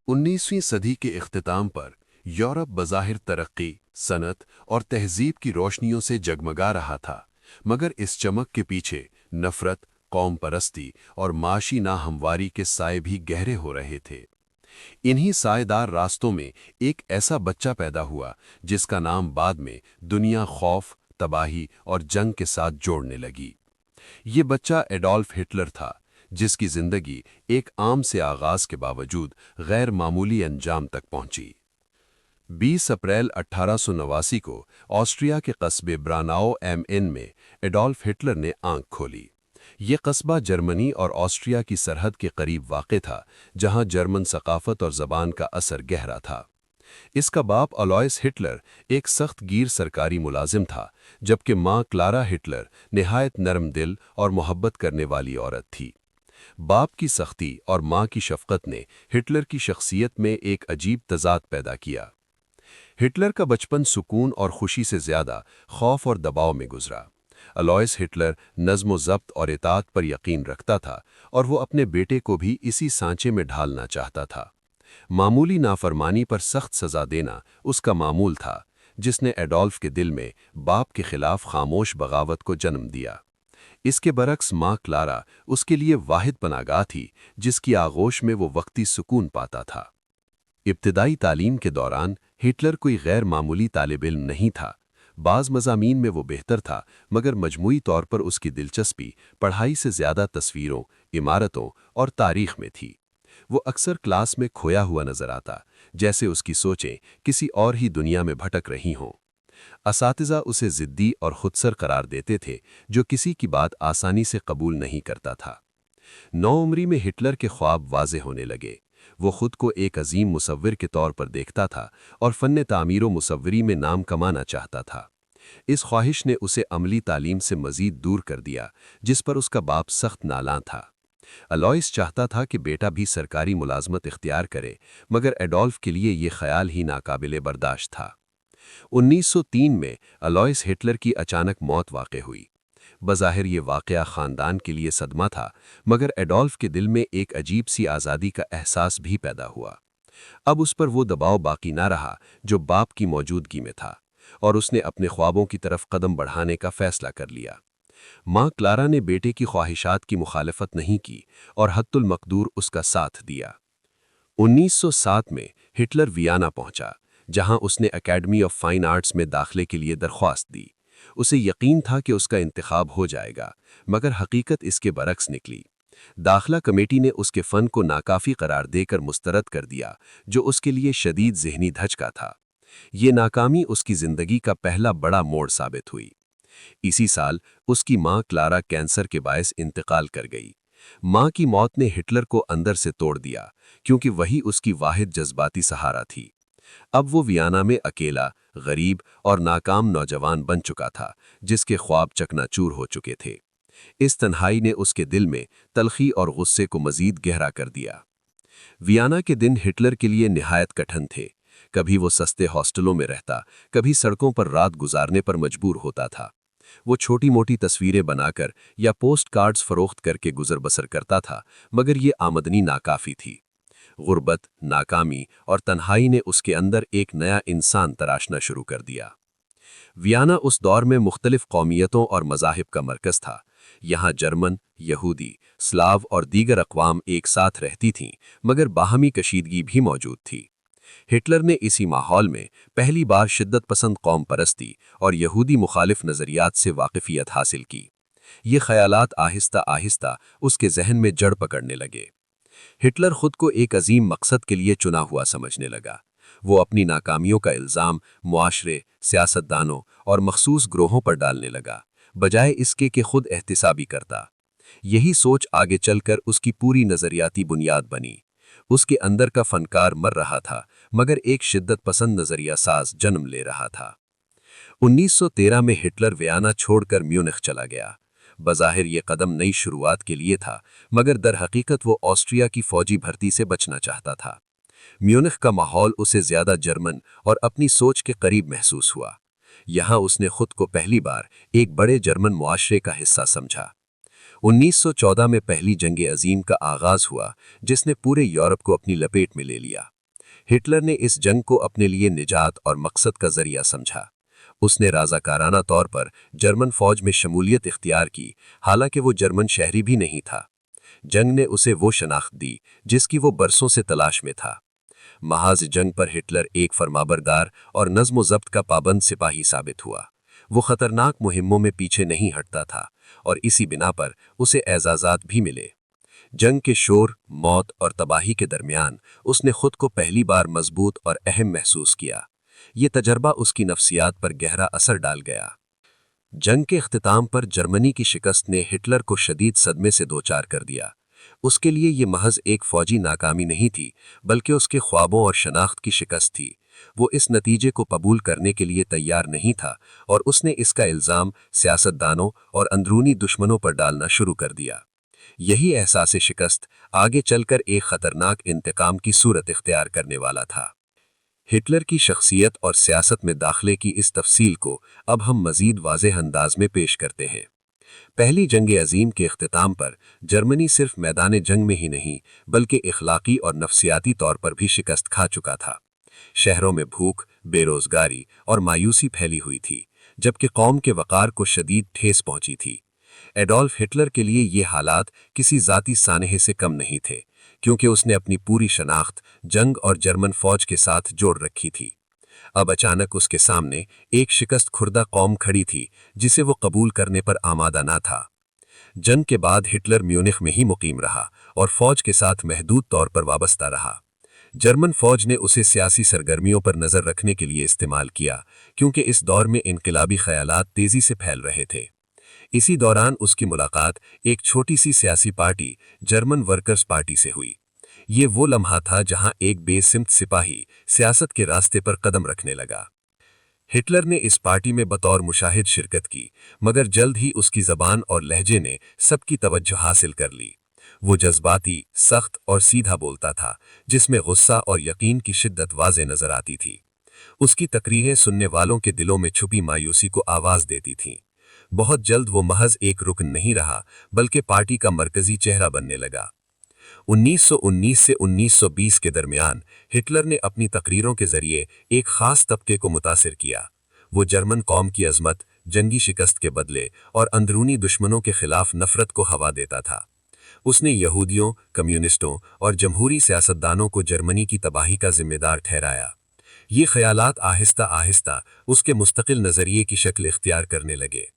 19वीं सदी के इख्तिताम पर यूरोप बज़ाहिर तरक्की, सनत और तहज़ीब की रोशनियों से जगमगा रहा था, मगर इस चमक के पीछे नफ़रत, कौम परस्ती और माशी नाहमवारी के साए भी गहरे हो रहे थे। इन्हीं साएदार रास्तों में एक ऐसा बच्चा पैदा हुआ जिसका नाम बाद में दुनिया खौफ, तबाही और जंग के साथ जोड़ने लगी। ये बच्चा एडोल्फ हिटलर था, जिसकी जिंदगी एक आम से आगाज के बावजूद गैर मामूली अंजाम तक पहुंची। 20 अप्रैल 1889 को ऑस्ट्रिया के कस्बे ब्रानाओ एम एन में एडोल्फ हिटलर ने आंख खोली। ये कस्बा जर्मनी और ऑस्ट्रिया की सरहद के करीब वाक़ था, जहां जर्मन सकाफत और ज़बान का असर गहरा था। इसका बाप अलोइस हिटलर एक सख्त गीर सरकारी मुलाजिम था, जबकि मां क्लारा हिटलर निहायत नरम दिल और मोहब्बत करने वाली औरत थी। बाप की सख्ती और मां की शफकत ने हिटलर की शख्सियत में एक अजीब तज़ाद पैदा किया। हिटलर का बचपन सुकून और खुशी से ज़्यादा खौफ और दबाव में गुजरा। अलोइस हिटलर नज़्म ज़ब्त और इताअत पर यकीन रखता था, और वो अपने बेटे को भी इसी सांचे में ढालना चाहता था। मामूली नाफरमानी पर सख्त सज़ा देना उसका मामूल था, जिसने एडोल्फ के दिल में बाप के खिलाफ खामोश बगावत को जन्म दिया। इसके बरक्स मां क्लारा उसके लिए वाहिद पनागाह थी, जिसकी आगोश में वो वक्ती सुकून पाता था। इब्तिदाई तालीम के दौरान हिटलर कोई गैर मामूली तालिब इल्म नहीं था। बाज़ मज़ामीन में वो बेहतर था, मगर मजमूई तौर पर उसकी दिलचस्पी पढ़ाई से ज़्यादा तस्वीरों, इमारतों और तारीख़ में थी। वो अक्सर क्लास में खोया हुआ नजर आता, जैसे उसकी सोचें किसी और ही दुनिया में भटक रही हों। असातिज़ा उसे ज़िद्दी और खुदसर करार देते थे, जो किसी की बात आसानी से कबूल नहीं करता था। नौउम्री में हिटलर के ख्वाब वाज़े होने लगे। वो खुद को एक अजीम मुसव्विर के तौर पर देखता था और फ़न तामीर व मुसव्वरी में नाम कमाना चाहता था। इस ख्वाहिश ने उसे अमली तालीम से मज़ीद दूर कर दिया, जिस पर उसका बाप सख्त नालां था। अलोइस चाहता था कि बेटा भी सरकारी मुलाजमत इख्तियार करे, मगर एडोल्फ के लिए ये ख्याल ही नाकाबिले बर्दाश्त था। 1903 में अलोइस हिटलर की अचानक मौत वाक़ हुई। बज़ाहिर ये वाक़या ख़ानदान के लिए सदमा था, मगर एडोल्फ के दिल में एक अजीब सी आज़ादी का एहसास भी पैदा हुआ। अब उस पर वो दबाव बाकी ना रहा जो बाप की मौजूदगी में था, और उसने अपने ख्वाबों की तरफ कदम बढ़ाने का फ़ैसला कर लिया। मां क्लारा ने बेटे की ख्वाहिशात की मुखालफत नहीं की और हत्तुल मकदूर उसका साथ दिया। 1907 में हिटलर वियना पहुंचा, जहां उसने एकेडमी ऑफ फाइन आर्ट्स में दाखिले के लिए दरख्वास्त दी। उसे यकीन था कि उसका इंतखाब हो जाएगा, मगर हकीकत इसके बरक्स निकली। दाखिला कमेटी ने उसके फ़न को नाकाफ़ी करार देकर मुस्तरद कर दिया, जो उसके लिए शदीद ज़हनी धचका था। ये नाकामी उसकी ज़िंदगी का पहला बड़ा मोड़ साबित हुई। इसी साल उसकी मां क्लारा कैंसर के बायस इंतकाल कर गई। मां की मौत ने हिटलर को अंदर से तोड़ दिया, क्योंकि वही उसकी वाहिद जज्बाती सहारा थी। अब वो वियना में अकेला, गरीब और नाकाम नौजवान बन चुका था, जिसके ख्वाब चकनाचूर हो चुके थे। इस तन्हाई ने उसके दिल में तलखी और गुस्से को मजीद गहरा कर दिया। वियना के दिन हिटलर के लिए निहायत कठिन थे। कभी वो सस्ते हॉस्टलों में रहता, कभी सड़कों पर रात गुजारने पर मजबूर होता था। वो छोटी मोटी तस्वीरें बनाकर या पोस्ट कार्ड्स फरोख्त करके गुजर बसर करता था, मगर ये आमदनी नाकाफ़ी थी। गुर्बत, नाकामी और तन्हाई ने उसके अंदर एक नया इंसान तराशना शुरू कर दिया। वियना उस दौर में मुख्तलिफ कौमियतों और मज़ाहिब का मरकज़ था। यहाँ जर्मन, यहूदी, स्लाव और दीगर अक़वाम एक साथ रहती थीं, मगर बाहमी कशीदगी भी मौजूद थी। हिटलर ने इसी माहौल में पहली बार शिद्दत पसंद कौम परस्ती और यहूदी मुखालिफ नज़रियात से वाक़िफ़ियत हासिल की। ये ख़यालात आहिस्ता आहिस्ता उसके जहन में जड़ पकड़ने लगे। हिटलर खुद को एक अजीम मकसद के लिए चुना हुआ समझने लगा। वो अपनी नाकामियों का इल्ज़ाम मुआशरे, सियासतदानों और मखसूस ग्रोहों पर डालने लगा, बजाय इसके कि खुद एहतिसाबी करता। यही सोच आगे चलकर उसकी पूरी नज़रियाती बुनियाद बनी। उसके अंदर का फनकार मर रहा था, मगर एक शिद्दत पसंद नज़रिया साज जन्म ले रहा था। 1913 में हिटलर वियना छोड़कर म्यूनिख चला गया। बज़ाहिर ये कदम नई शुरुआत के लिए था, मगर दर हकीकत वो ऑस्ट्रिया की फ़ौजी भर्ती से बचना चाहता था। म्यूनिख का माहौल उसे ज़्यादा जर्मन और अपनी सोच के करीब महसूस हुआ। यहाँ उसने खुद को पहली बार एक बड़े जर्मन मुआशरे का हिस्सा समझा। 1914 में पहली जंग अजीम का आगाज हुआ, जिसने पूरे यूरोप को अपनी लपेट में ले लिया। हिटलर ने इस जंग को अपने लिए निजात और मकसद का जरिया समझा। उसने राजाकाराना तौर पर जर्मन फौज में शमूलियत इख्तियार की, हालांकि वो जर्मन शहरी भी नहीं था। जंग ने उसे वो शनाख्त दी जिसकी वो बरसों से तलाश में था। महाज जंग पर हिटलर एक फरमाबरदार और नज्म ज़ब्त का पाबंद सिपाही साबित हुआ। वो खतरनाक मुहिम्मों में पीछे नहीं हटता था और इसी बिना पर उसे एजाज़ात भी मिले। जंग के शोर, मौत और तबाही के दरमियान उसने खुद को पहली बार मजबूत और अहम महसूस किया। ये तजर्बा उसकी नफ्सियात पर गहरा असर डाल गया। जंग के इख्तिताम पर जर्मनी की शिकस्त ने हिटलर को शदीद सदमे से दोचार कर दिया। उसके लिए ये महज एक फौजी नाकामी नहीं थी, बल्कि उसके ख्वाबों और शनाख्त की शिकस्त थी। वो इस नतीजे को कबूल करने के लिए तैयार नहीं था और उसने इसका इल्ज़ाम सियासतदानों और अंदरूनी दुश्मनों पर डालना शुरू कर दिया। यही एहसास शिकस्त आगे चलकर एक खतरनाक इंतकाम की सूरत इख्तियार करने वाला था। हिटलर की शख्सियत और सियासत में दाखिले की इस तफसील को अब हम मजीद वाज़ेह अंदाज में पेश करते हैं। पहली जंग अजीम के इख्तिताम पर जर्मनी सिर्फ मैदान जंग में ही नहीं, बल्कि इखलाकी और नफ्सियाती तौर पर भी शिकस्त खा चुका था। शहरों में भूख, बेरोजगारी और मायूसी फैली हुई थी, जबकि कौम के वक़ार को शदीद ठेस पहुंची थी। एडोल्फ हिटलर के लिए ये हालात किसी ज़ाती सानहे से कम नहीं थे, क्योंकि उसने अपनी पूरी शनाख्त जंग और जर्मन फौज के साथ जोड़ रखी थी। अब अचानक उसके सामने एक शिकस्त खुर्दा कौम खड़ी थी, जिसे वो कबूल करने पर आमादा ना था। जंग के बाद हिटलर म्यूनिख में ही मुकीम रहा और फौज के साथ महदूद तौर पर वाबस्ता रहा। जर्मन फौज ने उसे सियासी सरगर्मियों पर नज़र रखने के लिए इस्तेमाल किया, क्योंकि इस दौर में इनकलाबी ख्यालात तेज़ी से फैल रहे थे। इसी दौरान उसकी मुलाकात एक छोटी सी सियासी पार्टी, जर्मन वर्कर्स पार्टी से हुई। ये वो लम्हा था जहां एक बेसिमत सिपाही सियासत के रास्ते पर कदम रखने लगा। हिटलर ने इस पार्टी में बतौर मुशाहिद शिरकत की, मगर जल्द ही उसकी ज़बान और लहजे ने सबकी तवज्जो हासिल कर ली। वो जज्बाती, सख्त और सीधा बोलता था, जिसमें गुस्सा और यकीन की शिद्दत वाज़े नजर आती थी। उसकी तकरीरें सुनने वालों के दिलों में छुपी मायूसी को आवाज़ देती थीं। बहुत जल्द वो महज एक रुकन नहीं रहा, बल्कि पार्टी का मरकजी चेहरा बनने लगा। 1919 से 1920 के दरमियान हिटलर ने अपनी तकरीरों के जरिए एक खास तबके को मुतासिर किया। वो जर्मन कौम की अजमत, जंगी शिकस्त के बदले और अंदरूनी दुश्मनों के खिलाफ नफरत को हवा देता था। उसने यहूदियों, कम्युनिस्टों और जमहूरी सियासतदानों को जर्मनी की तबाही का जिम्मेदार ठहराया। ये ख्यालात आहिस्ता आहिस्ता उसके मुस्तकिल नज़रिए की शक्ल इख्तियार करने लगे।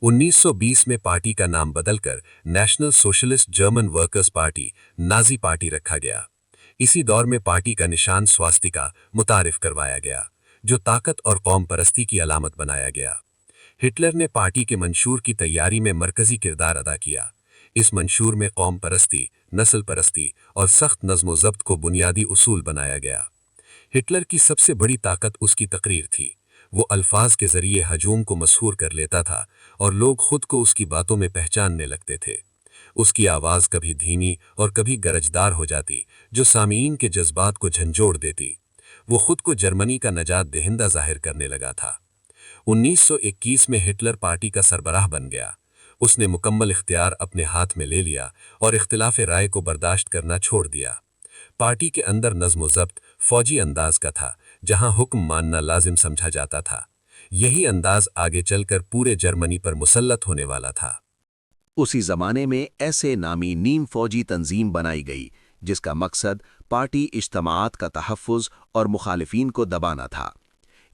1920 में पार्टी का नाम बदलकर national socialist German workers party, Nazi party रखा गया। इसी दौर में पार्टी का निशान स्वास्तिका मुतारिफ करवाया गया, जो ताकत और कौम परस्ती की अलामत बनाया गया। हिटलर ने पार्टी के मंशूर की तैयारी में मरकजी किरदार अदा किया। इस मंशूर में कौम परस्ती, नस्ल परस्ती और सख्त नज़्म ज़ब्त को बुनियादी उसूल बनाया गया। हिटलर की सबसे बड़ी ताकत उसकी तकरीर थी। वो अल्फाज के जरिए हजूम को मशहूर कर लेता था और लोग खुद को उसकी बातों में पहचानने लगते थे। उसकी आवाज़ कभी धीमी और कभी गरजदार हो जाती, जो सामीन के जज्बात को झंझोड़ देती। वो खुद को जर्मनी का नजात दहिंदा जाहिर करने लगा था। 1921 में हिटलर पार्टी का सरबराह बन गया। उसने मुकम्मल इख्तियार अपने हाथ में ले लिया और इख्तिलाफ राय को बर्दाश्त करना छोड़ दिया। पार्टी के अंदर नज़्म ज़ब्त फौजी अंदाज का था, जहां हुक्म मानना लाजिम समझा जाता था। यही अंदाज आगे चलकर पूरे जर्मनी पर मुसल्लत होने वाला था। उसी जमाने में ऐसे नामी नीम फौजी तंजीम बनाई गई, जिसका मकसद पार्टी इज्तमाआत का तहफ़्फ़ुज़ और मुखालिफिन को दबाना था।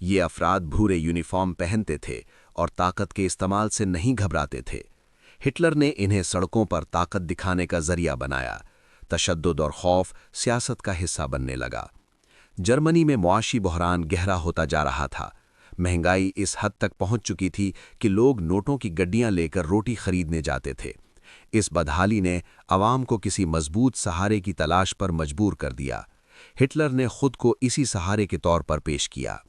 ये अफराद भूरे यूनिफॉर्म पहनते थे और ताकत के इस्तेमाल से नहीं घबराते थे। हिटलर ने इन्हें सड़कों पर ताकत दिखाने का जरिया बनाया। तशद्दुद और खौफ सियासत का हिस्सा बनने लगा। जर्मनी में मुआशी बहरान गहरा होता जा रहा था। महंगाई इस हद तक पहुंच चुकी थी कि लोग नोटों की गड्डियां लेकर रोटी खरीदने जाते थे। इस बदहाली ने अवाम को किसी मजबूत सहारे की तलाश पर मजबूर कर दिया। हिटलर ने खुद को इसी सहारे के तौर पर पेश किया।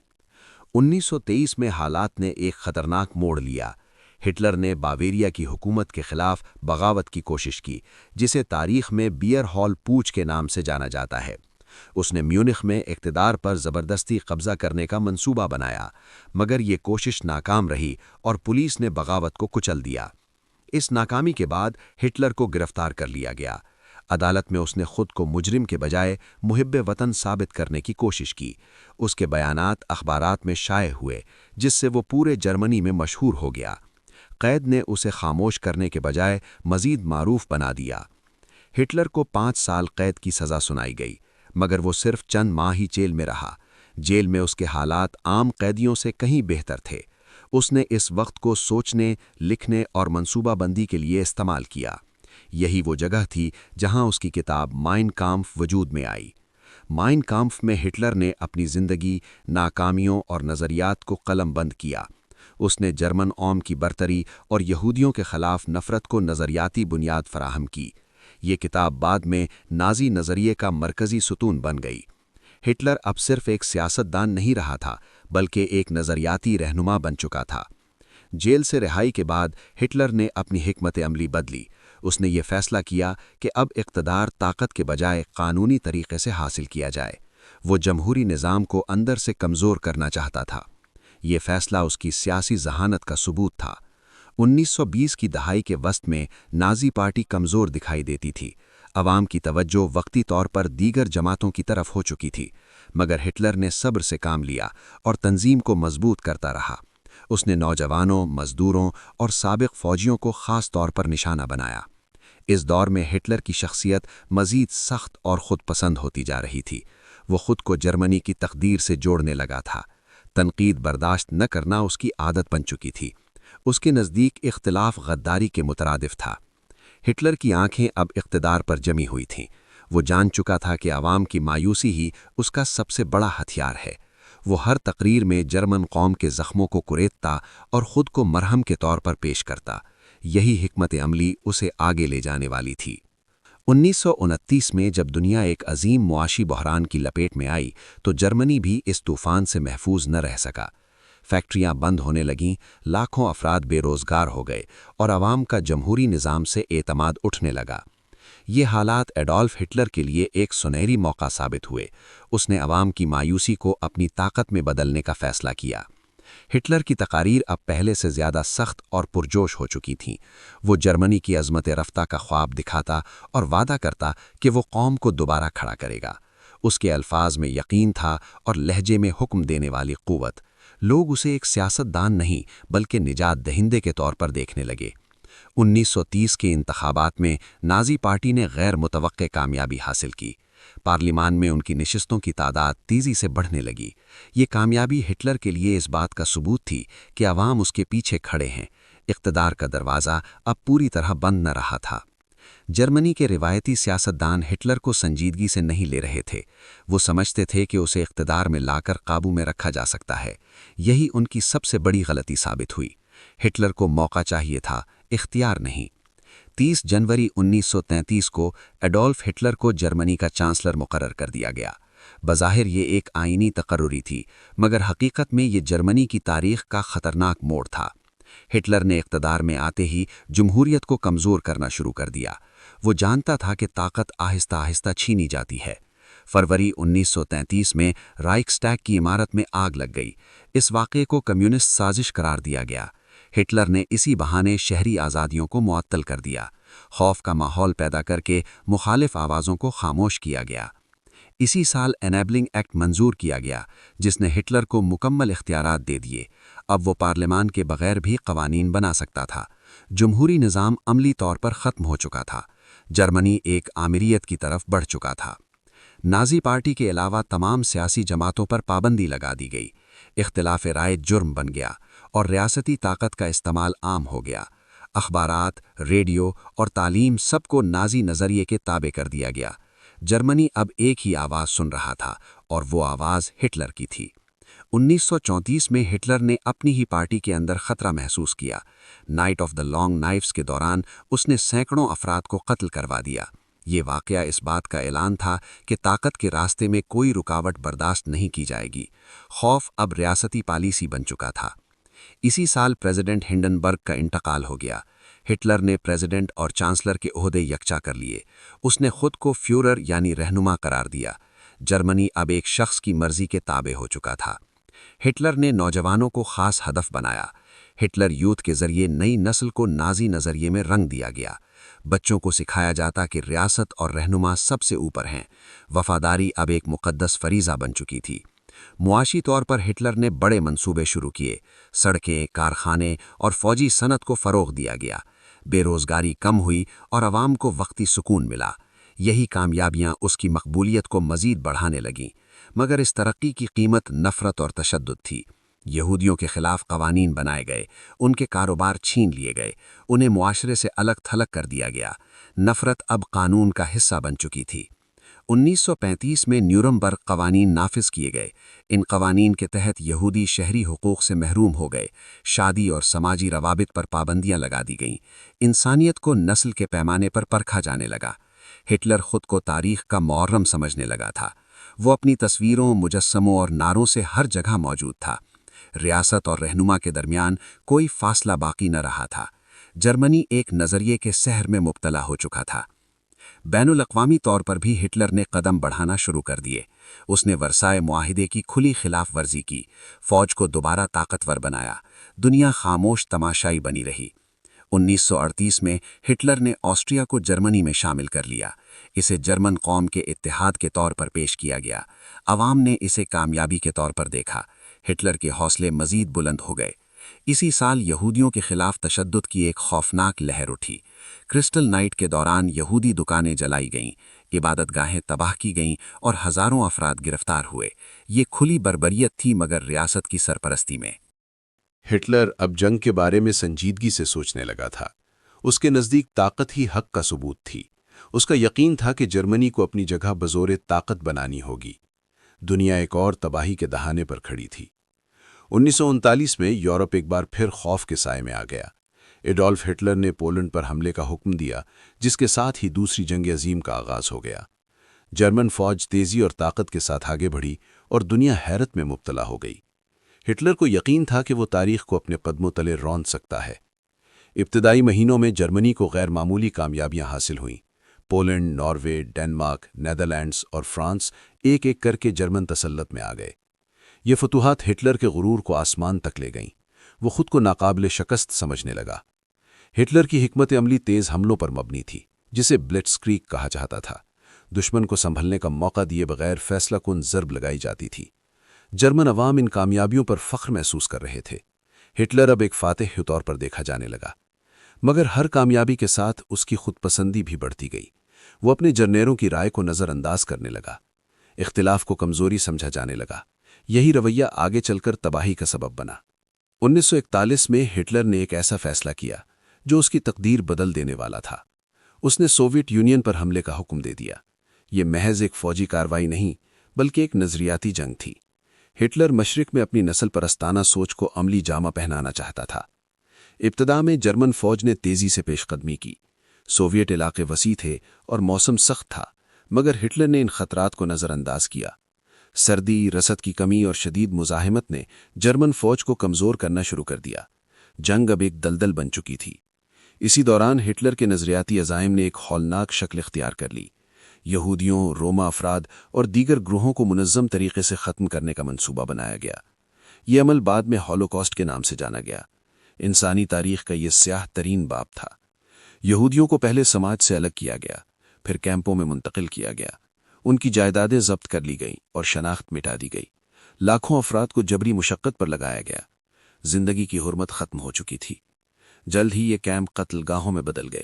1923 में हालात ने एक खतरनाक मोड़ लिया। हिटलर ने बावेरिया की हुकूमत के खिलाफ बगावत की कोशिश की, जिसे तारीख में बियर हॉल पूच के नाम से जाना जाता है। उसने म्यूनिख में इक़्तिदार पर ज़बरदस्ती कब्ज़ा करने का मंसूबा बनाया, मगर ये कोशिश नाकाम रही और पुलिस ने बगावत को कुचल दिया। इस नाकामी के बाद हिटलर को गिरफ्तार कर लिया गया। अदालत में उसने खुद को मुजरिम के बजाय मुहिब्बे वतन साबित करने की कोशिश की। उसके बयानात अखबारात में शाये हुए, जिससे वो पूरे जर्मनी में मशहूर हो गया। कैद ने उसे खामोश करने के बजाय मजीद मारूफ बना दिया। हिटलर को 5 साल कैद की सज़ा सुनाई गई, मगर वो सिर्फ चंद माह ही जेल में रहा। जेल में उसके हालात आम कैदियों से कहीं बेहतर थे। उसने इस वक्त को सोचने, लिखने और मंसूबाबंदी के लिए इस्तेमाल किया। यही वो जगह थी जहां उसकी किताब माइन काम्फ वजूद में आई। माइन काम्फ में हिटलर ने अपनी ज़िंदगी, नाकामियों और नज़रियात को कलमबंद किया। उसने जर्मन कौम की बरतरी और यहूदियों के खिलाफ नफ़रत को नज़रियाती बुनियाद फराहम की। ये किताब बाद में नाज़ी नज़रिए का मरकज़ी सुतून बन गई। हिटलर अब सिर्फ एक सियासतदान नहीं रहा था, बल्कि एक नज़रियाती रहनुमा बन चुका था। जेल से रिहाई के बाद हिटलर ने अपनी हिकमत अमली बदली। उसने ये फैसला किया कि अब इक़्तिदार ताकत के बजाय कानूनी तरीक़े से हासिल किया जाए। वो जमहूरी निज़ाम को अंदर से कमज़ोर करना चाहता था। ये फैसला उसकी सियासी जहानत का सबूत था। 1920 की दहाई के वस्त में नाज़ी पार्टी कमज़ोर दिखाई देती थी। अवाम की तवज्जो वक्ती तौर पर दीगर जमातों की तरफ हो चुकी थी, मगर हिटलर ने सब्र से काम लिया और तंजीम को मजबूत करता रहा। उसने नौजवानों, मजदूरों और साबिक फ़ौजियों को ख़ास तौर पर निशाना बनाया। इस दौर में हिटलर की शख्सियत मज़ीद सख्त और ख़ुद पसंद होती जा रही थी। वो ख़ुद को जर्मनी की तकदीर से जोड़ने लगा था। तनकीद बर्दाश्त न करना उसकी आदत बन चुकी थी। उसके नज़दीक इख्तिलाफ गद्दारी के मुतरादिफ था। हिटलर की आंखें अब इक़्तिदार पर जमी हुई थीं। वो जान चुका था कि आवाम की मायूसी ही उसका सबसे बड़ा हथियार है। वो हर तकरीर में जर्मन कौम के ज़ख्मों को कुरेदता और ख़ुद को मरहम के तौर पर पेश करता। यही हिकमत अमली उसे आगे ले जाने वाली थी। 1929 में जब दुनिया एक अजीम मुआशी बहरान की लपेट में आई, तो जर्मनी भी इस तूफ़ान से महफूज न रह सका। फैक्ट्रियां बंद होने लगीं, लाखों अफराद बेरोज़गार हो गए और आवाम का जमहूरी निज़ाम से एतमाद उठने लगा। ये हालात एडोल्फ हिटलर के लिए एक सुनहरी मौका साबित हुए। उसने आवाम की मायूसी को अपनी ताकत में बदलने का फ़ैसला किया। हिटलर की तकारीर अब पहले से ज़्यादा सख्त और पुरजोश हो चुकी थीं। वो जर्मनी की अज़मत रफ्ता का ख्वाब दिखाता और वादा करता कि वो कौम को दोबारा खड़ा करेगा। उसके अल्फाज में यकीन था और लहजे में हुक्म देने वाली क़ुव्वत। लोग उसे एक सियासतदान नहीं, बल्कि निजात दहिंदे के तौर पर देखने लगे। 1930 के इंतखाबात में नाज़ी पार्टी ने गैर मुतवक्के कामयाबी हासिल की। पार्लिमान में उनकी नशिस्तों की तादाद तेज़ी से बढ़ने लगी। ये कामयाबी हिटलर के लिए इस बात का सबूत थी कि अवाम उसके पीछे खड़े हैं। इक़्तिदार का दरवाज़ा अब पूरी तरह बंद न रहा था। जर्मनी के रिवायती सियासतदान हिटलर को संजीदगी से नहीं ले रहे थे। वो समझते थे कि उसे इक़्तिदार में लाकर काबू में रखा जा सकता है। यही उनकी सबसे बड़ी गलती साबित हुई। हिटलर को मौका चाहिए था, इख्तियार नहीं। 30 जनवरी 1933 को एडोल्फ हिटलर को जर्मनी का चांसलर मुकर्रर कर दिया गया। बज़ाहिर ये एक आईनी तकर्रुरी थी, मगर हकीकत में ये जर्मनी की तारीख़ का ख़तरनाक मोड़ था। हिटलर ने इक़्तिदार में आते ही जमहूरियत को कमज़ोर करना शुरू कर दिया। वो जानता था कि ताकत आहिस्ता आहिस्ता छीनी जाती है। फरवरी 1933 में राइक्सटैग की इमारत में आग लग गई। इस वाक़े को कम्युनिस्ट साजिश करार दिया गया। हिटलर ने इसी बहाने शहरी आज़ादियों को मुअत्तल कर दिया। खौफ का माहौल पैदा करके मुखालिफ आवाज़ों को खामोश किया गया। इसी साल एनेबलिंग एक्ट मंजूर किया गया, जिसने हिटलर को मुकम्मल इख्तियारात दे दिए। अब वो पार्लियामान के बगैर भी कवानीन बना सकता था। जमहूरी निज़ाम अमली तौर पर ख़त्म हो चुका था। जर्मनी एक आमिरियत की तरफ बढ़ चुका था। नाज़ी पार्टी के अलावा तमाम सियासी जमातों पर पाबंदी लगा दी गई। इख्तिलाफ राय जुर्म बन गया और रियासती ताकत का इस्तेमाल आम हो गया। अखबारात, रेडियो और तालीम सबको नाज़ी नज़रिए के ताबे कर दिया गया। जर्मनी अब एक ही आवाज़ सुन रहा था और वो आवाज़ हिटलर की थी। 1934 में हिटलर ने अपनी ही पार्टी के अंदर ख़तरा महसूस किया। Night of the long knifes के दौरान उसने सैकड़ों अफराद को कत्ल करवा दिया। ये वाक़या इस बात का ऐलान था कि ताकत के रास्ते में कोई रुकावट बर्दाश्त नहीं की जाएगी। खौफ अब रियासती पॉलिसी बन चुका था। इसी साल प्रेसिडेंट हिंडनबर्ग का इंतकाल हो गया। हिटलर ने प्रेसिडेंट और चांसलर के ओहदे यकचा कर लिए। उसने खुद को फ्यूरर यानी रहनुमा करार दिया। जर्मनी अब एक शख्स की मर्जी के ताबे हो चुका था। हिटलर ने नौजवानों को खास हदफ बनाया। ہٹلر یوتھ کے ذریعے نئی نسل کو نازی نظریے میں رنگ دیا گیا۔ بچوں کو سکھایا جاتا کہ ریاست اور رہنما سب سے اوپر ہیں۔ وفاداری اب ایک مقدس فریضہ بن چکی تھی۔ معاشی طور پر ہٹلر نے بڑے منصوبے شروع کیے۔ سڑکیں، کارخانے اور فوجی صنعت کو فروغ دیا گیا۔ بے روزگاری کم ہوئی اور عوام کو وقتی سکون ملا۔ یہی کامیابیاں اس کی مقبولیت کو مزید بڑھانے لگیں، مگر اس ترقی کی قیمت نفرت اور تشدد تھی۔ یہودیوں کے خلاف قوانین بنائے گئے، ان کے کاروبار چھین لیے گئے، انہیں معاشرے سے الگ تھلگ کر دیا گیا۔ نفرت اب قانون کا حصہ بن چکی تھی۔ 1935 میں نیورمبرگ قوانین نافذ کیے گئے۔ ان قوانین کے تحت یہودی شہری حقوق سے محروم ہو گئے، شادی اور سماجی روابط پر پابندیاں لگا دی گئیں، انسانیت کو نسل کے پیمانے پر پرکھا جانے لگا۔ ہٹلر خود کو تاریخ کا معرم سمجھنے لگا تھا۔ وہ اپنی تصویروں، مجسموں اور نعروں سے ہر جگہ موجود تھا۔ ریاست اور رہنما کے درمیان کوئی فاصلہ باقی نہ رہا تھا۔ جرمنی ایک نظریے کے سحر میں مبتلا ہو چکا تھا۔ بین الاقوامی طور پر بھی ہٹلر نے قدم بڑھانا شروع کر دیے۔ اس نے ورسائے معاہدے کی کھلی خلاف ورزی کی، فوج کو دوبارہ طاقتور بنایا۔ دنیا خاموش تماشائی بنی رہی۔ 1938 میں ہٹلر نے آسٹریا کو جرمنی میں شامل کر لیا۔ اسے جرمن قوم کے اتحاد کے طور پر پیش کیا گیا۔ عوام نے اسے کامیابی کے طور پر دیکھا۔ ہٹلر کے حوصلے مزید بلند ہو گئے۔ اسی سال یہودیوں کے خلاف تشدد کی ایک خوفناک لہر اٹھی۔ کرسٹل نائٹ کے دوران یہودی دکانیں جلائی گئیں، عبادت گاہیں تباہ کی گئیں اور ہزاروں افراد گرفتار ہوئے۔ یہ کھلی بربریت تھی، مگر ریاست کی سرپرستی میں۔ ہٹلر اب جنگ کے بارے میں سنجیدگی سے سوچنے لگا تھا۔ اس کے نزدیک طاقت ہی حق کا ثبوت تھی۔ اس کا یقین تھا کہ جرمنی کو اپنی جگہ بزور طاقت بنانی ہوگی۔ دنیا ایک اور تباہی کے دہانے پر کھڑی تھی۔ 1939 میں یورپ ایک بار پھر خوف کے سائے میں آ گیا۔ ایڈولف ہٹلر نے پولینڈ پر حملے کا حکم دیا، جس کے ساتھ ہی دوسری جنگ عظیم کا آغاز ہو گیا۔ جرمن فوج تیزی اور طاقت کے ساتھ آگے بڑھی اور دنیا حیرت میں مبتلا ہو گئی۔ ہٹلر کو یقین تھا کہ وہ تاریخ کو اپنے قدموں تلے رون سکتا ہے۔ ابتدائی مہینوں میں جرمنی کو غیر معمولی کامیابیاں حاصل ہوئیں۔ پولینڈ، ناروے، ڈنمارک، نیدرلینڈز اور فرانس ایک ایک کر کے جرمن تسلط میں آ گئے۔ یہ فتوحات ہٹلر کے غرور کو آسمان تک لے گئیں۔ وہ خود کو ناقابل شکست سمجھنے لگا۔ ہٹلر کی حکمت عملی تیز حملوں پر مبنی تھی، جسے بلٹسکریگ کہا جاتا تھا۔ دشمن کو سنبھلنے کا موقع دیے بغیر فیصلہ کن ضرب لگائی جاتی تھی۔ جرمن عوام ان کامیابیوں پر فخر محسوس کر رہے تھے۔ ہٹلر اب ایک فاتح کے طور پر دیکھا جانے لگا، مگر ہر کامیابی کے ساتھ اس کی خود پسندی بھی بڑھتی گئی۔ وہ اپنے جرنیلوں کی رائے کو نظر انداز کرنے لگا، اختلاف کو کمزوری سمجھا جانے لگا۔ یہی رویہ آگے چل کر تباہی کا سبب بنا۔ 1941 میں ہٹلر نے ایک ایسا فیصلہ کیا جو اس کی تقدیر بدل دینے والا تھا۔ اس نے سوویت یونین پر حملے کا حکم دے دیا۔ یہ محض ایک فوجی کارروائی نہیں، بلکہ ایک نظریاتی جنگ تھی۔ ہٹلر مشرق میں اپنی نسل پرستانہ سوچ کو عملی جامہ پہنانا چاہتا تھا۔ ابتدا میں جرمن فوج نے تیزی سے پیش قدمی کی۔ سوویت علاقے وسیع تھے اور موسم سخت تھا، مگر ہٹلر نے ان خطرات کو نظر انداز کیا۔ سردی، رسد کی کمی اور شدید مزاحمت نے جرمن فوج کو کمزور کرنا شروع کر دیا۔ جنگ اب ایک دلدل بن چکی تھی۔ اسی دوران ہٹلر کے نظریاتی عزائم نے ایک ہولناک شکل اختیار کر لی۔ یہودیوں، روما افراد اور دیگر گروہوں کو منظم طریقے سے ختم کرنے کا منصوبہ بنایا گیا۔ یہ عمل بعد میں ہولوکاسٹ کے نام سے جانا گیا۔ انسانی تاریخ کا یہ سیاہ ترین باب تھا۔ یہودیوں کو پہلے سماج سے الگ کیا گیا، پھر کیمپوں میں منتقل کیا گیا۔ ان کی جائیدادیں ضبط کر لی گئیں اور شناخت مٹا دی گئی۔ لاکھوں افراد کو جبری مشقت پر لگایا گیا۔ زندگی کی حرمت ختم ہو چکی تھی۔ جلد ہی یہ کیمپ قتل گاہوں میں بدل گئے۔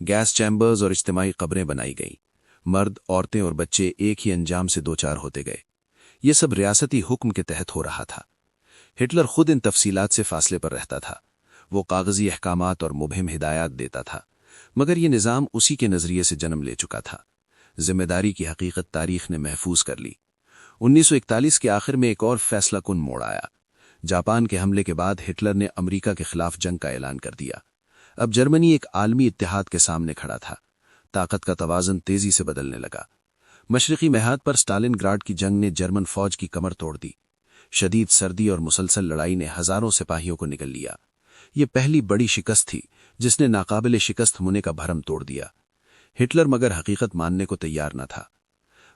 گیس چیمبرز اور اجتماعی قبریں بنائی گئیں۔ مرد، عورتیں اور بچے ایک ہی انجام سے دوچار ہوتے گئے۔ یہ سب ریاستی حکم کے تحت ہو رہا تھا۔ ہٹلر خود ان تفصیلات سے فاصلے پر رہتا تھا۔ وہ کاغذی احکامات اور مبہم ہدایات دیتا تھا، مگر یہ نظام اسی کے نظریے سے جنم لے چکا تھا۔ ذمہ داری کی حقیقت تاریخ نے محفوظ کر لی۔ 1941 کے آخر میں ایک اور فیصلہ کن موڑ آیا۔ جاپان کے حملے کے بعد ہٹلر نے امریکہ کے خلاف جنگ کا اعلان کر دیا۔ اب جرمنی ایک عالمی اتحاد کے سامنے کھڑا تھا۔ طاقت کا توازن تیزی سے بدلنے لگا۔ مشرقی محاذ پر اسٹالن گراڈ کی جنگ نے جرمن فوج کی کمر توڑ دی۔ شدید سردی اور مسلسل لڑائی نے ہزاروں سپاہیوں کو نگل لیا۔ یہ پہلی بڑی شکست تھی جس نے ناقابل شکست ہونے کا بھرم توڑ دیا۔ ہٹلر مگر حقیقت ماننے کو تیار نہ تھا۔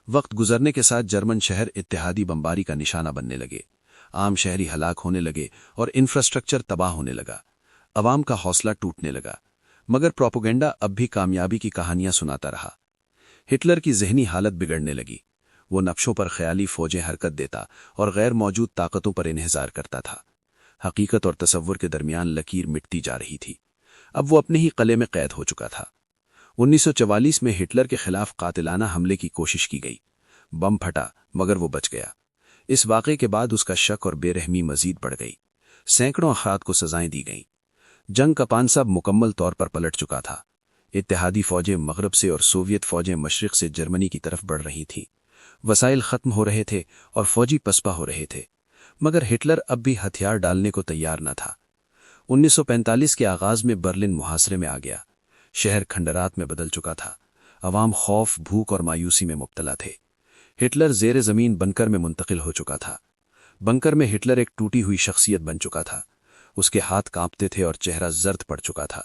وقت گزرنے کے ساتھ جرمن شہر اتحادی بمباری کا نشانہ بننے لگے۔ عام شہری ہلاک ہونے لگے اور انفراسٹرکچر تباہ ہونے لگا۔ عوام کا حوصلہ ٹوٹنے لگا، مگر پروپیگنڈا اب بھی کامیابی کی کہانیاں سناتا رہا۔ ہٹلر کی ذہنی حالت بگڑنے لگی۔ وہ نقشوں پر خیالی فوجیں حرکت دیتا اور غیر موجود طاقتوں پر انحصار کرتا تھا۔ حقیقت اور تصور کے درمیان لکیر مٹتی جا رہی تھی۔ اب وہ اپنے ہی قلعے میں قید ہو چکا تھا۔ 1944 میں ہٹلر کے خلاف قاتلانہ حملے کی کوشش کی گئی۔ بم پھٹا مگر وہ بچ گیا۔ اس واقعے کے بعد اس کا شک اور بے رحمی مزید بڑھ گئی۔ سینکڑوں افراد کو سزائیں دی گئیں۔ جنگ کا پانسا مکمل طور پر پلٹ چکا تھا۔ اتحادی فوجیں مغرب سے اور سوویت فوجیں مشرق سے جرمنی کی طرف بڑھ رہی تھیں۔ وسائل ختم ہو رہے تھے اور فوجی پسپا ہو رہے تھے، مگر ہٹلر اب بھی ہتھیار ڈالنے کو تیار نہ تھا۔ 1945 کے آغاز میں برلن محاصرے میں آ گیا۔ شہر کھنڈرات میں بدل چکا تھا۔ عوام خوف، بھوک اور مایوسی میں مبتلا تھے۔ ہٹلر زیر زمین بنکر میں منتقل ہو چکا تھا۔ بنکر میں ہٹلر ایک ٹوٹی ہوئی شخصیت بن چکا تھا۔ اس کے ہاتھ کانپتے تھے اور چہرہ زرد پڑ چکا تھا۔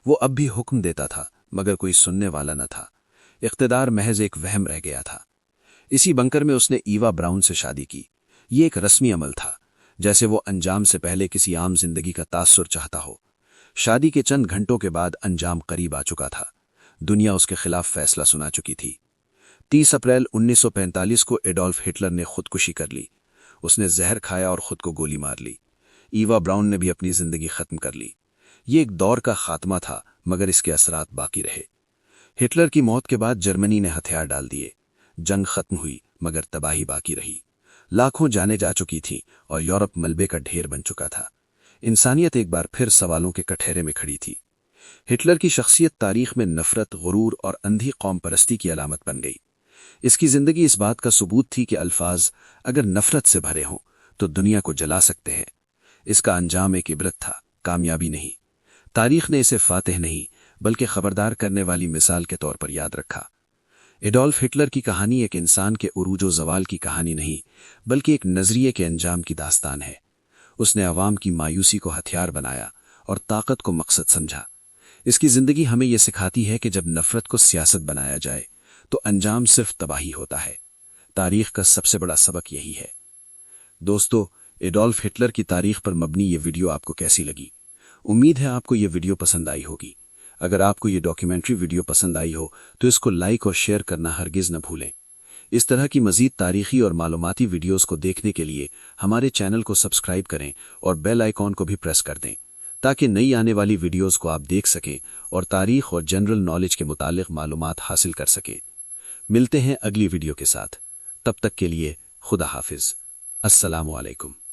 وہ اب بھی حکم دیتا تھا مگر کوئی سننے والا نہ تھا۔ اقتدار محض ایک وہم رہ گیا تھا۔ اسی بنکر میں اس نے ایوا براؤن سے شادی کی۔ یہ ایک رسمی عمل تھا، جیسے وہ انجام سے پہلے کسی عام زندگی کا تاثر چاہتا ہو۔ شادی کے چند گھنٹوں کے بعد انجام قریب آ چکا تھا۔ دنیا اس کے خلاف فیصلہ سنا چکی تھی۔ 30 اپریل 1945 کو ایڈولف ہٹلر نے خودکشی کر لی۔ اس نے زہر کھایا اور خود کو گولی مار لی۔ ایوا براؤن نے بھی اپنی زندگی ختم کر لی۔ یہ ایک دور کا خاتمہ تھا، مگر اس کے اثرات باقی رہے۔ ہٹلر کی موت کے بعد جرمنی نے ہتھیار ڈال دیے۔ جنگ ختم ہوئی مگر تباہی باقی رہی۔ لاکھوں جانیں جا چکی تھیں اور یورپ ملبے کا ڈھیر بن چکا تھا۔ انسانیت ایک بار پھر سوالوں کے کٹہرے میں کھڑی تھی۔ ہٹلر کی شخصیت تاریخ میں نفرت، غرور اور اندھی قوم پرستی کی علامت بن گئی۔ اس کی زندگی اس بات کا ثبوت تھی کہ الفاظ اگر نفرت سے بھرے ہوں تو دنیا کو جلا سکتے ہیں۔ اس کا انجام ایک عبرت تھا، کامیابی نہیں۔ تاریخ نے اسے فاتح نہیں بلکہ خبردار کرنے والی مثال کے طور پر یاد رکھا۔ ایڈولف ہٹلر کی کہانی ایک انسان کے عروج و زوال کی کہانی نہیں بلکہ ایک نظریے کے انجام کی داستان ہے۔ اس نے عوام کی مایوسی کو ہتھیار بنایا اور طاقت کو مقصد سمجھا۔ اس کی زندگی ہمیں یہ سکھاتی ہے کہ جب نفرت کو سیاست بنایا جائے تو انجام صرف تباہی ہوتا ہے۔ تاریخ کا سب سے بڑا سبق یہی ہے۔ دوستو، ایڈولف ہٹلر کی تاریخ پر مبنی یہ ویڈیو آپ کو کیسی لگی؟ امید ہے آپ کو یہ ویڈیو پسند آئی ہوگی۔ اگر آپ کو یہ ڈاکیومنٹری ویڈیو پسند آئی ہو تو اس کو لائک اور شیئر کرنا ہرگز نہ بھولیں۔ اس طرح کی مزید تاریخی اور معلوماتی ویڈیوز کو دیکھنے کے لیے ہمارے چینل کو سبسکرائب کریں اور بیل آئیکن کو بھی پریس کر دیں تاکہ نئی آنے والی ویڈیوز کو آپ دیکھ سکیں اور تاریخ اور جنرل نالج کے متعلق معلومات حاصل کر سکیں۔ ملتے ہیں اگلی ویڈیو کے ساتھ۔ تب تک کے لیے خدا حافظ۔ السلام علیکم۔